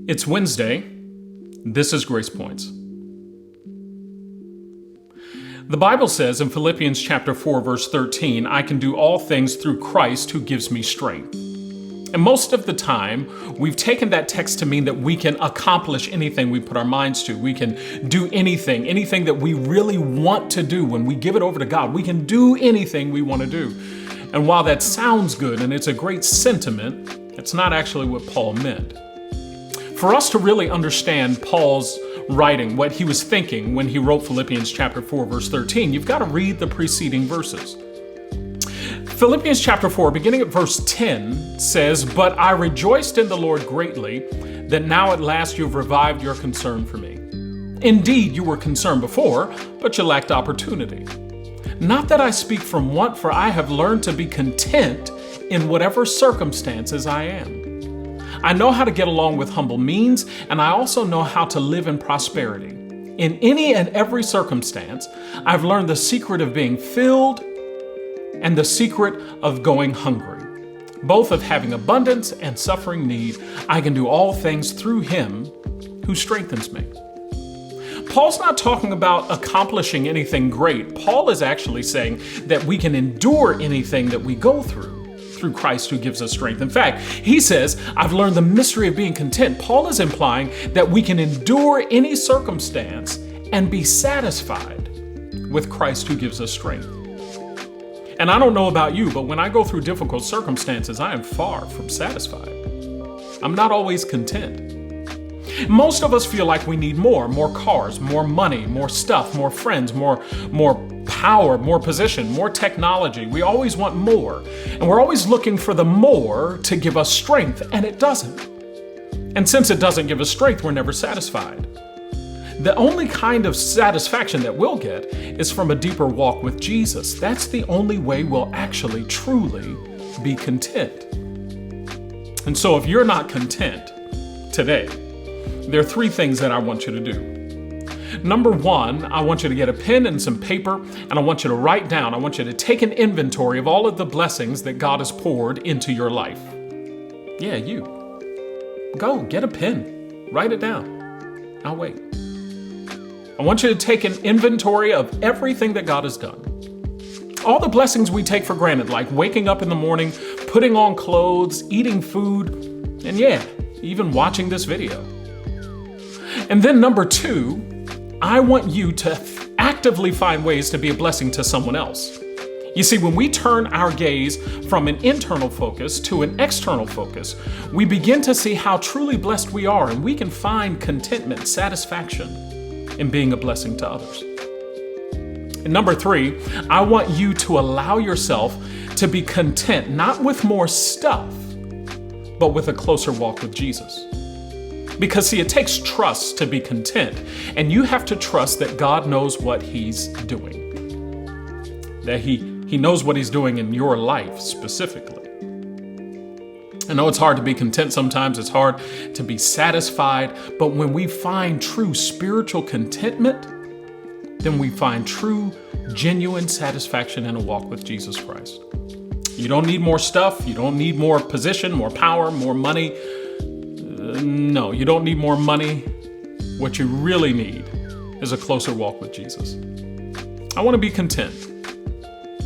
It's Wednesday. This is Grace Points. The Bible says in Philippians chapter 4, verse 13, I can do all things through Christ who gives me strength. And most of the time, we've taken that text to mean that we can accomplish anything we put our minds to. We can do anything that we really want to do. When we give it over to God, we can do anything we want to do. And while that sounds good and it's a great sentiment, it's not actually what Paul meant. For us to really understand Paul's writing, what he was thinking when he wrote Philippians chapter 4, verse 13, you've got to read the preceding verses. Philippians chapter 4, beginning at verse 10, says, But I rejoiced in the Lord greatly that now at last you have revived your concern for me. Indeed, you were concerned before, but you lacked opportunity. Not that I speak from want, for I have learned to be content in whatever circumstances I am. I know how to get along with humble means, and I also know how to live in prosperity. In any and every circumstance, I've learned the secret of being filled and the secret of going hungry. Both of having abundance and suffering need, I can do all things through him who strengthens me. Paul's not talking about accomplishing anything great. Paul is actually saying that we can endure anything that we go through Christ who gives us strength. In fact, he says, I've learned the mystery of being content. Paul is implying that we can endure any circumstance and be satisfied with Christ who gives us strength. And I don't know about you, but when I go through difficult circumstances, I am far from satisfied. I'm not always content. Most of us feel like we need more cars, more money, more stuff, more friends, more power, more position, more technology. We always want more. And we're always looking for the more to give us strength, and it doesn't. And since it doesn't give us strength, we're never satisfied. The only kind of satisfaction that we'll get is from a deeper walk with Jesus. That's the only way we'll actually truly be content. And so if you're not content today, there are three things that I want you to do. Number one, I want you to get a pen and some paper, and I want you to write down, I want you to take an inventory of all of the blessings that God has poured into your life. Yeah, you. Go, get a pen, write it down. I'll wait. I want you to take an inventory of everything that God has done. All the blessings we take for granted, like waking up in the morning, putting on clothes, eating food, and yeah, even watching this video. And then number two, I want you to actively find ways to be a blessing to someone else. You see, when we turn our gaze from an internal focus to an external focus, we begin to see how truly blessed we are, and we can find contentment, satisfaction in being a blessing to others. And number three, I want you to allow yourself to be content, not with more stuff, but with a closer walk with Jesus. Because see, it takes trust to be content, and you have to trust that God knows what he's doing. That he knows what he's doing in your life specifically. I know it's hard to be content sometimes, it's hard to be satisfied, but when we find true spiritual contentment, then we find true, genuine satisfaction in a walk with Jesus Christ. You don't need more stuff, you don't need more position, more power, more money. No, you don't need more money. What you really need is a closer walk with Jesus. I want to be content.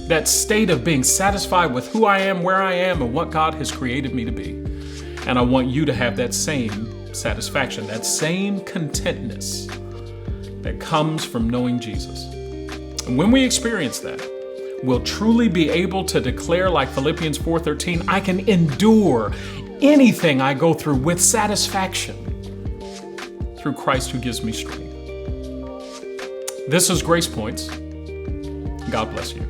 That state of being satisfied with who I am, where I am, and what God has created me to be. And I want you to have that same satisfaction, that same contentness that comes from knowing Jesus. And when we experience that, we'll truly be able to declare, like Philippians 4:13, I can endure anything I go through with satisfaction through Christ who gives me strength. This is Grace Points. God bless you.